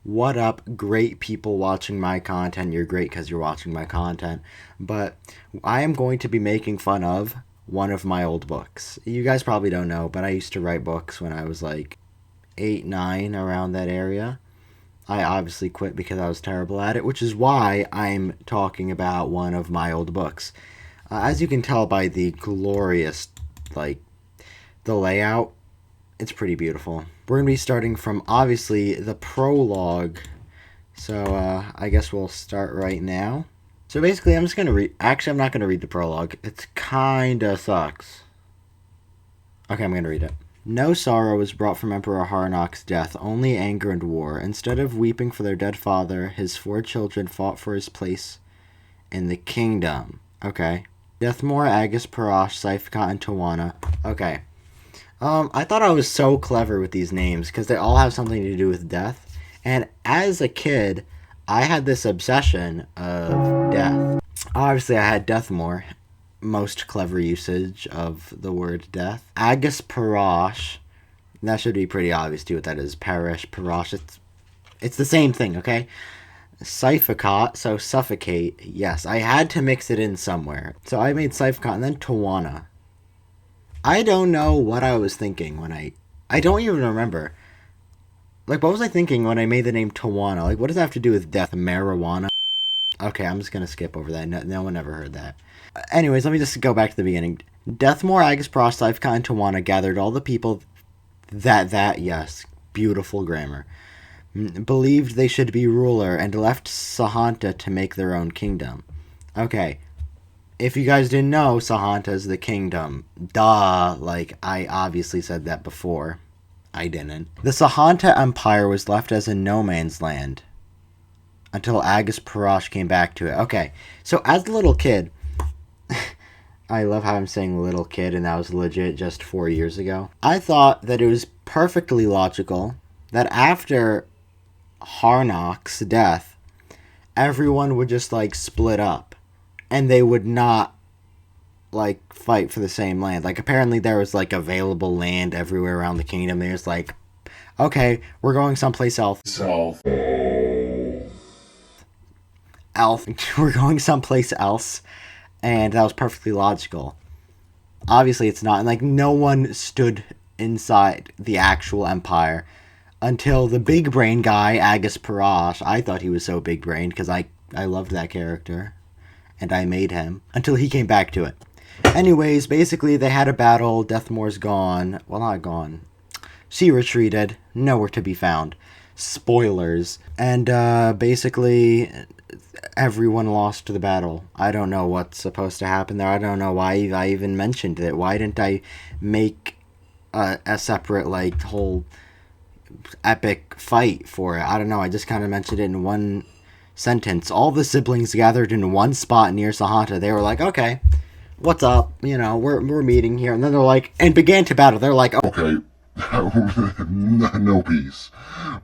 What up, great people watching my content? You're great because you're watching my content. But I am going to be making fun of one of my old books. You guys probably don't know, but I used to write books when I was like 8, 9, around that area. I obviously quit because I was terrible at it, which is why I'm talking about one of my old books. As you can tell by the glorious, like, the layout, it's pretty beautiful. We're going to be starting from, obviously, the prologue. So, I guess we'll start right now. So basically, I'm just going to read... Actually, I'm not going to read the prologue. It kinda sucks. Okay, I'm going to read it. No sorrow was brought from Emperor Harnok's death, only anger and war. Instead of weeping for their dead father, his 4 children fought for his place in the kingdom. Okay. Deathmore, Agus, Parash, Sifka, and Tawana. Okay. I thought I was so clever with these names because they all have something to do with death. And as a kid, I had this obsession of death. Obviously, I had Deathmore, most clever usage of the word death. Agus Parash, that should be pretty obvious too what that is. Perish, Parash, it's the same thing, okay? Sifakot, so suffocate. Yes, I had to mix it in somewhere. So I made Sifakot and then Tawana. I don't know what I was thinking when I don't even remember. Like, what was I thinking when I made the name Tawana? Like, what does that have to do with death? Marijuana? Okay, I'm just gonna skip over that. No one ever heard that. Anyways, let me just go back to the beginning. Deathmore, Agus, Prost, Sifka, and Tawana gathered all the people yes, beautiful grammar, believed they should be ruler and left Sahanta to make their own kingdom. Okay. If you guys didn't know, Sahanta's the kingdom. Duh, like, I obviously said that before. I didn't. The Sahanta Empire was left as a no man's land until Agus Parash came back to it. Okay, so as a little kid, I love how I'm saying little kid, and that was legit just 4 years ago. I thought that it was perfectly logical that after Harnok's death, everyone would just, like, split up. And they would not, like, fight for the same land. Like, apparently there was, like, available land everywhere around the kingdom. There's, like, okay, we're going someplace else. We're going someplace else. And that was perfectly logical. Obviously, it's not. And, like, no one stood inside the actual empire until the big brain guy, Agus Parash. I thought he was so big brained because I loved that character. And I made him, until he came back to it. Anyways, basically, they had a battle. Deathmore's gone. Well, not gone. She retreated. Nowhere to be found. Spoilers. And, basically, everyone lost the battle. I don't know what's supposed to happen there. I don't know why I even mentioned it. Why didn't I make a separate, like, whole epic fight for it? I don't know. I just kind of mentioned it in one sentence. All the siblings gathered in one spot near Sahanta. They were like, okay, what's up? You know, we're meeting here. And then they're like, and began to battle. They're like, okay, no peace.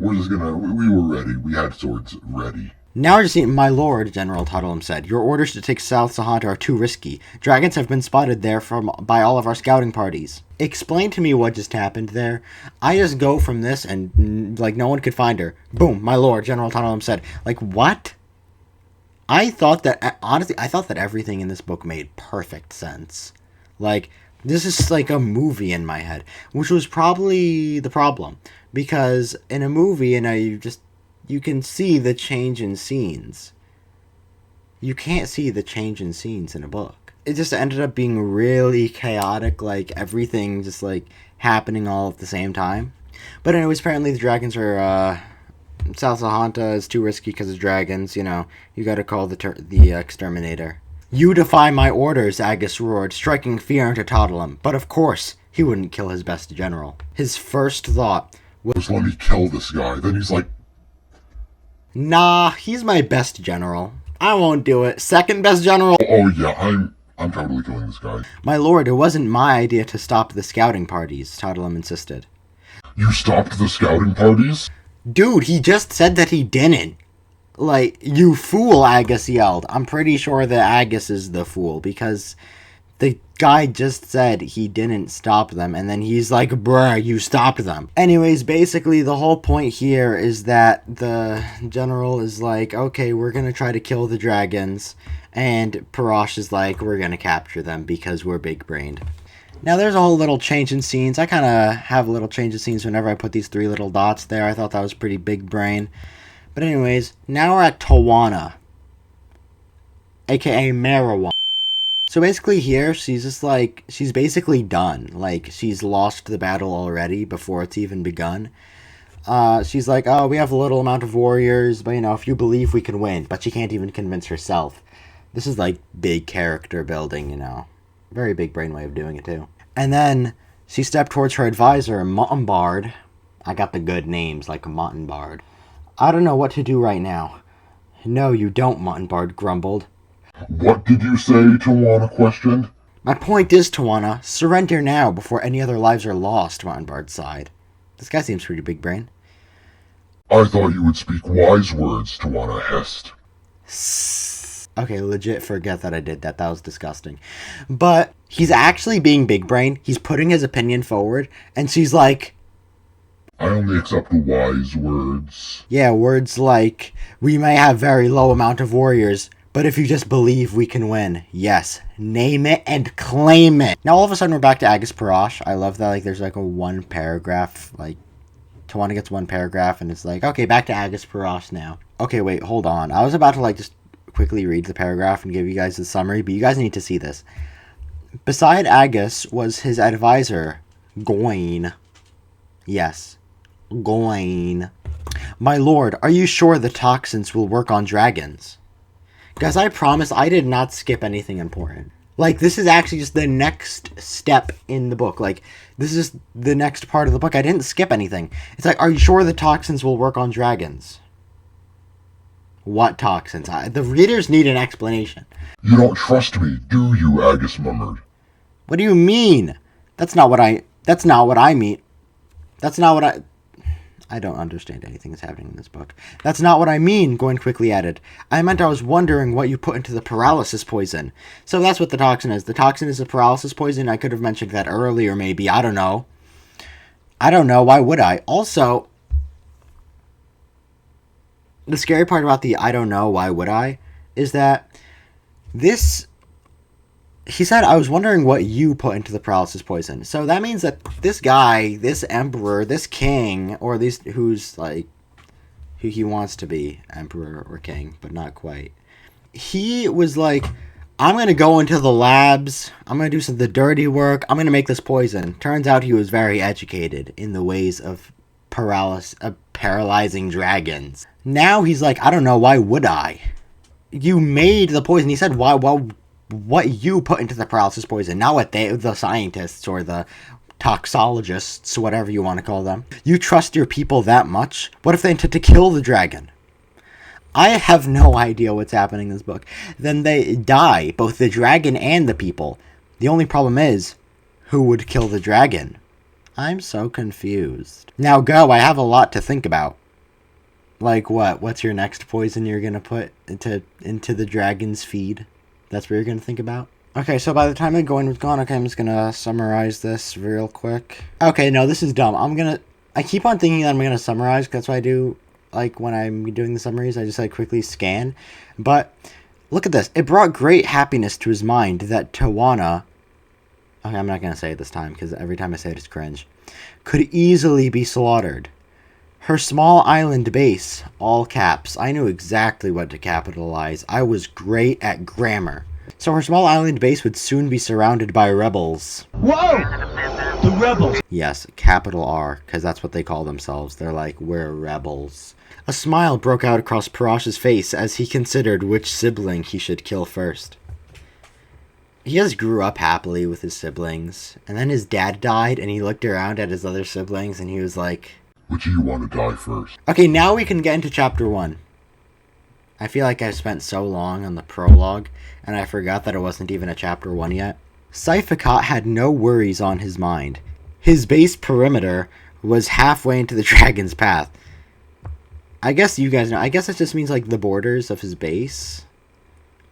We're just gonna, we were ready. We had swords ready. Now we're just seeing, my lord, General Tuttlem said. Your orders to take South Sahanta are too risky. Dragons have been spotted there by all of our scouting parties. Explain to me what just happened there. I just go from this and, like, no one could find her. Boom, my lord, General Tuttlem said. Like, what? I thought that, honestly, I thought that everything in this book made perfect sense. Like, this is like a movie in my head, which was probably the problem. Because in a movie, you can see the change in scenes. You can't see the change in scenes in a book. It just ended up being really chaotic, like everything just like happening all at the same time. But anyways, apparently the dragons are, South Sahanta is too risky because of dragons, you know. You gotta call the exterminator. You defy my orders, Agus roared, striking fear into Tuttlem. But of course, he wouldn't kill his best general. His first thought was, Just let me kill this guy. Then he's like, nah, he's my best general. I won't do it. Second best general? oh yeah, I'm totally killing this guy. My lord, it wasn't my idea to stop the scouting parties, Tuttlem insisted. You stopped the scouting parties? Dude, he just said that he didn't. Like, you fool, Agus yelled. I'm pretty sure that Agus is the fool, because The guy just said he didn't stop them, and then he's like, bruh, you stopped them. Anyways, basically, the whole point here is that the general is like, okay, we're gonna try to kill the dragons, and Parash is like, we're gonna capture them because we're big-brained. Now, there's a whole little change in scenes. I kind of have a little change in scenes whenever I put these 3 little dots there. I thought that was pretty big brain. But anyways, now we're at Tawana, aka Marijuana. So basically here, she's just like, she's basically done. Like, she's lost the battle already before it's even begun. She's like, oh, we have a little amount of warriors, but, you know, if you believe we can win. But she can't even convince herself. This is, like, big character building, you know. Very big brain way of doing it, too. And then she stepped towards her advisor, Montanbard. I got the good names, like Montanbard. I don't know what to do right now. No, you don't, Montanbard grumbled. What did you say? Tawana questioned. My point is, Tawana, surrender now before any other lives are lost, Montanbard sighed. This guy seems pretty big brain. I thought you would speak wise words, Tawana hissed. Okay, legit forget that I did that. That was disgusting. But he's actually being big brain. He's putting his opinion forward, and she's like, I only accept wise words. yeah, words like, we may have very low amount of warriors, but if you just believe we can win, yes, name it and claim it. Now all of a sudden we're back to Agus Parash. I love that, like, there's like a 1 paragraph, like, Tawana gets 1 paragraph, and it's like, okay, back to Agus Parash now. Okay, wait, hold on. I was about to, like, just quickly read the paragraph and give you guys the summary, but you guys need to see this. Beside Agus was his advisor, Gawain. Yes, Gawain. My lord, are you sure the toxins will work on dragons? Guys, I promise I did not skip anything important. Like, this is actually just the next step in the book. Like, this is the next part of the book. I didn't skip anything. It's like, are you sure the toxins will work on dragons? What toxins? The readers need an explanation. You don't trust me, do you? Agus murmured. What do you mean? That's not what I mean. That's not what I don't understand anything that's happening in this book. That's not what I mean, Gwen quickly added. I meant I was wondering what you put into the paralysis poison. So that's what the toxin is. The toxin is a paralysis poison. I could have mentioned that earlier, maybe. I don't know. Why would I? Also, the scary part about the I don't know, why would I, is that this... He said, I was wondering what you put into the paralysis poison. So that means that this guy, this emperor, this king, or at least who's, like, who he wants to be emperor or king, but not quite. He was like, I'm going to go into the labs. I'm going to do some of the dirty work. I'm going to make this poison. Turns out he was very educated in the ways of paralyzing dragons. Now he's like, I don't know, why would I? You made the poison. He said, why what you put into the paralysis poison, not what the scientists or the toxologists, whatever you want to call them. You trust your people that much? What if they intend to kill the dragon? I have no idea what's happening in this book. Then they die, both the dragon and the people. The only problem is, who would kill the dragon? I'm so confused. Now go, I have a lot to think about. Like what? What's your next poison you're gonna put into the dragon's feed? That's what you're going to think about? Okay, so by the time the Gawain was gone, okay, I'm just going to summarize this real quick. Okay, no, this is dumb. I keep on thinking that I'm going to summarize, because that's what I do, like, when I'm doing the summaries. I just, like, quickly scan. But, look at this. It brought great happiness to his mind that Tawana... Okay, I'm not going to say it this time, because every time I say it, it's cringe. Could easily be slaughtered. Her small island base, all caps. I knew exactly what to capitalize. I was great at grammar. So her small island base would soon be surrounded by rebels. Whoa! The rebels. Yes, capital R, because that's what they call themselves. They're like, we're rebels. A smile broke out across Parash's face as he considered which sibling he should kill first. He just grew up happily with his siblings. And then his dad died, and he looked around at his other siblings, and he was like... Which of you want to die first? Okay, now we can get into chapter 1. I feel like I spent so long on the prologue, and I forgot that it wasn't even a chapter 1 yet. Sifekat had no worries on his mind. His base perimeter was halfway into the dragon's path. I guess you guys know. I guess it just means, like, the borders of his base.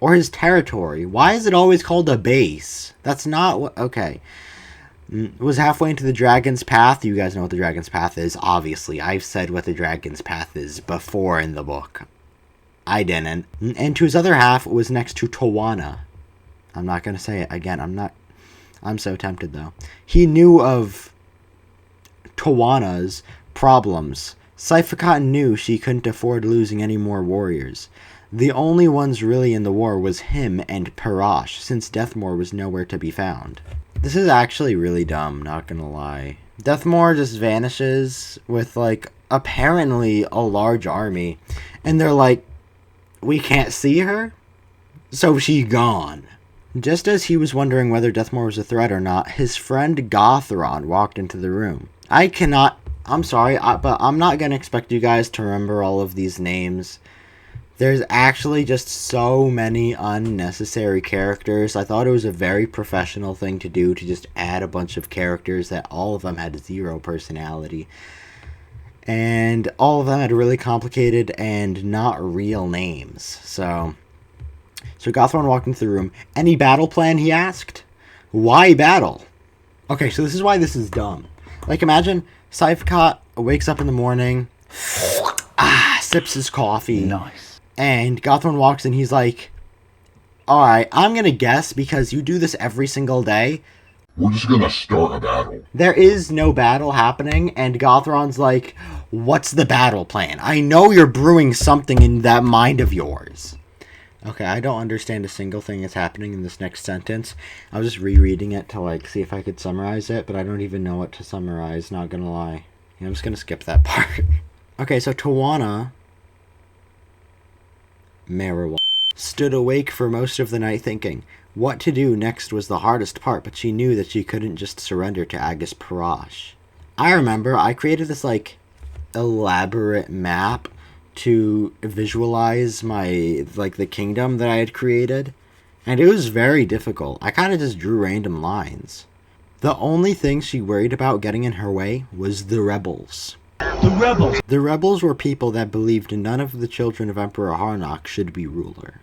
Or his territory. Why is it always called a base? That's not what... Okay. Was halfway into the Dragon's Path. You guys know what the Dragon's Path is, obviously. I've said what the Dragon's Path is before in the book. I didn't. And to his other half was next to Tawana. I'm not going to say it again. I'm so tempted, though. He knew of Tawana's problems. Sifekat knew she couldn't afford losing any more warriors. The only ones really in the war was him and Parash, since Deathmore was nowhere to be found. This is actually really dumb, not gonna lie. Deathmore just vanishes with, like, apparently a large army. And they're like, we can't see her? So she gone. Just as he was wondering whether Deathmore was a threat or not, his friend Gothron walked into the room. I'm sorry, but I'm not gonna expect you guys to remember all of these names. There's actually just so many unnecessary characters. I thought it was a very professional thing to do, to just add a bunch of characters that all of them had zero personality. And all of them had really complicated and not real names. So Gothron walked into the room. Any battle plan, he asked? Why battle? Okay, so this is why this is dumb. Like, imagine Sifekat wakes up in the morning, sips his coffee. Nice. And Gothron walks in, he's like, alright, I'm gonna guess, because you do this every single day, We're just gonna start a battle. there is no battle happening, and Gothron's like, what's the battle plan? I know you're brewing something in that mind of yours. Okay, I don't understand a single thing that's happening in this next sentence. I was just rereading it to, like, see if I could summarize it, but I don't even know what to summarize, not gonna lie. Yeah, I'm just gonna skip that part. Okay, so Tawana Marijuana stood awake for most of the night thinking. What to do next was the hardest part, but she knew that she couldn't just surrender to Agus Parash. I remember I created this, like, elaborate map to visualize my, like, the kingdom that I had created, and it was very difficult. I kind of just drew random lines. The only thing she worried about getting in her way was the rebels. The rebels. The rebels were people that believed none of the children of Emperor Harnack should be ruler.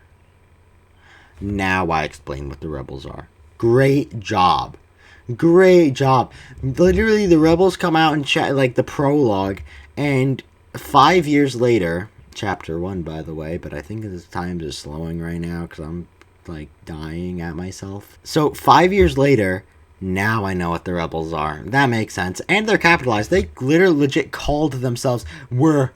Now I explain what the rebels are. Great job. Great job. Literally, the rebels come out and chat, like, the prologue, and 5 years later, chapter 1, by the way, but I think the times are slowing right now because I'm, like, dying at myself. So, 5 years later, now I know what the rebels are. That makes sense. And they're capitalized. They literally legit called themselves, we're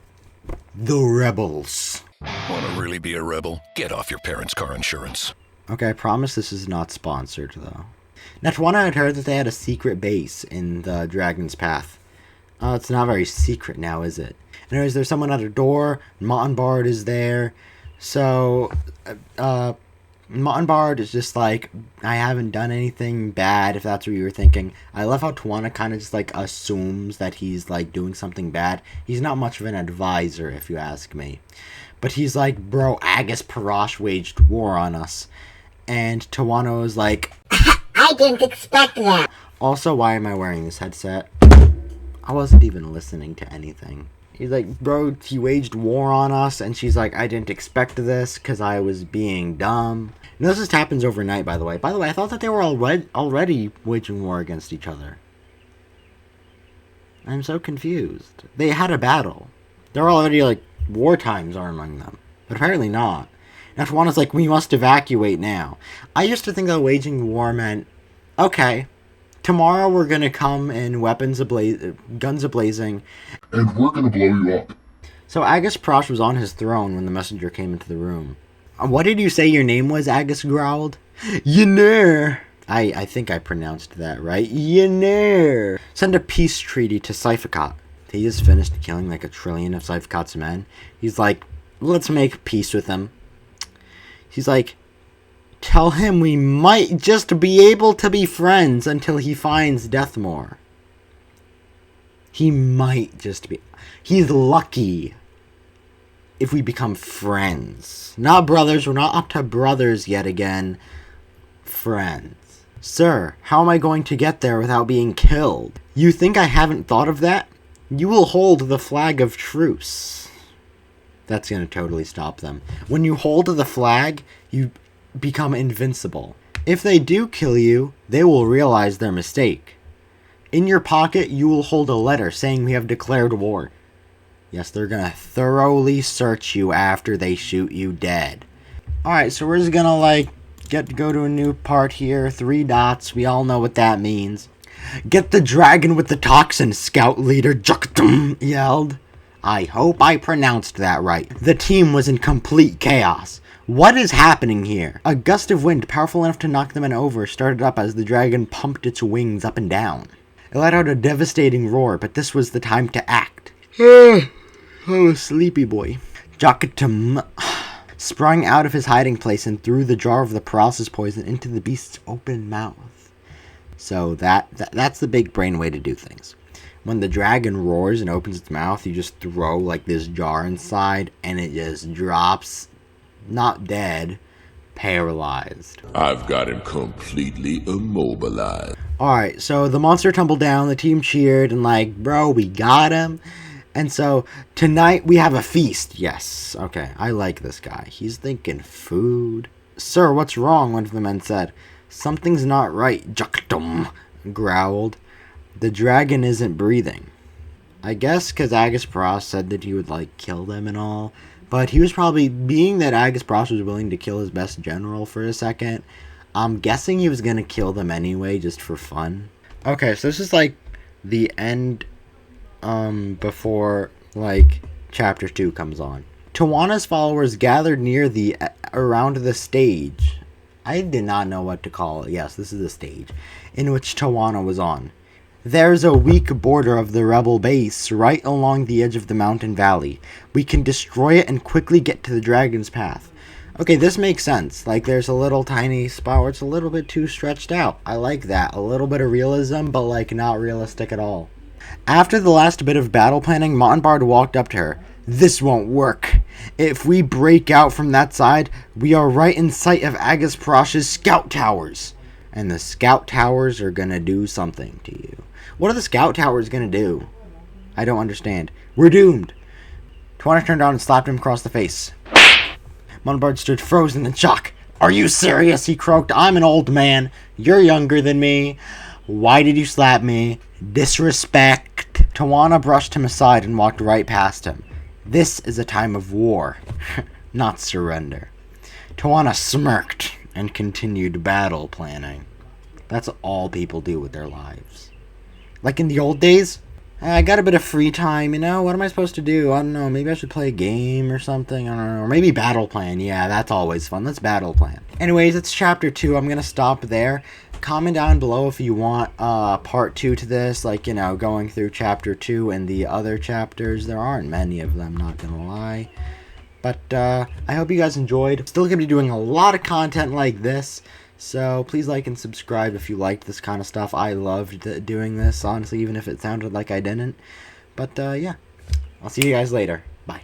the rebels. Want to really be a rebel? Get off your parents' car insurance. Okay, I promise this is not sponsored, though. Natwana had heard that they had a secret base in the Dragon's Path. Oh, it's not very secret now, is it? Anyways, there's someone at a door. Montenbard is there. So, Montenbard is just like, I haven't done anything bad, if that's what you were thinking. I love how Tawana kind of just, like, assumes that he's, like, doing something bad. He's not much of an advisor, if you ask me. But he's like, bro, Agus Parash waged war on us. And Tawana was like, I didn't expect that. Also, why am I wearing this headset? I wasn't even listening to anything. He's like, bro, he waged war on us. And she's like, I didn't expect this because I was being dumb. And this just happens overnight, by the way. By the way, I thought that they were already waging war against each other. I'm so confused. They had a battle. They're already, like, war times are among them. But apparently not. And Tawana's like, we must evacuate now. I used to think that waging war meant, okay, tomorrow we're gonna come in guns ablazing. And we're gonna blow you up. So Agus Parash was on his throne when the messenger came into the room. What did you say your name was? Agus growled. Ynir. I think I pronounced that right. Ynir. Send a peace treaty to Sifekat. He just finished killing like 1 trillion of Sifekat's men. He's like, let's make peace with him. He's like, tell him we might just be able to be friends until he finds Deathmore. He might just be. He's lucky if we become friends. Not brothers. We're not up to brothers yet again. Friends. Sir, how am I going to get there without being killed? You think I haven't thought of that? You will hold the flag of truce. That's going to totally stop them. When you hold the flag, you become invincible. If they do kill you, they will realize their mistake. In your pocket, you will hold a letter saying we have declared war. Yes, they're gonna thoroughly search you after they shoot you dead. Alright, so we're just gonna, go to a new part here. 3 dots. We all know what that means. Get the dragon with the toxin, Scout Leader Jukdum yelled. I hope I pronounced that right. The team was in complete chaos. What is happening here? A gust of wind powerful enough to knock the men over started up as the dragon pumped its wings up and down. It let out a devastating roar, but this was the time to act. Oh, sleepy boy. Jukdum sprung out of his hiding place and threw the jar of the process poison into the beast's open mouth. So that's the big brain way to do things. When the dragon roars and opens its mouth, you just throw this jar inside and it just drops, not dead, paralyzed. I've got him completely immobilized. Alright, so the monster tumbled down, the team cheered, and bro, we got him. And so, tonight we have a feast. Yes, okay, I like this guy. He's thinking food. Sir, what's wrong? One of the men said. Something's not right, Jukdum growled. The dragon isn't breathing. I guess because Agasparos said that he would, kill them and all. But he was probably, being that Agasparos was willing to kill his best general for a second, I'm guessing he was going to kill them anyway, just for fun. Okay, so this is, the end, before, Chapter 2 comes on. Tawana's followers gathered near around the stage. I did not know what to call it. Yes, this is the stage, in which Tawana was on. There's a weak border of the rebel base right along the edge of the mountain valley. We can destroy it and quickly get to the dragon's path. Okay, this makes sense. There's a little tiny spot where it's a little bit too stretched out. I like that. A little bit of realism, but not realistic at all. After the last bit of battle planning, Monbard walked up to her. This won't work. If we break out from that side, we are right in sight of Agasparos's scout towers. And the scout towers are gonna do something to you. What are the scout towers gonna do? I don't understand. We're doomed. Tawana turned on and slapped him across the face. Monbard stood frozen in shock. Are you serious? He croaked. I'm an old man. You're younger than me. Why did you slap me? Disrespect. Tawana brushed him aside and walked right past him. This is a time of war, not surrender. Tawana smirked and continued battle planning. That's all people do with their lives. In the old days, I got a bit of free time, what am I supposed to do? I don't know, maybe I should play a game or something, I don't know, or maybe battle plan. Yeah, that's always fun. Let's battle plan. Anyways, it's chapter 2. I'm gonna stop there. Comment down below if you want part 2 to this, going through chapter 2 and the other chapters. There aren't many of them, not gonna lie. But I hope you guys enjoyed. Still gonna be doing a lot of content like this, so please like and subscribe if you liked this kind of stuff. I loved doing this, honestly, even if it sounded like I didn't. But yeah, I'll see you guys later. Bye.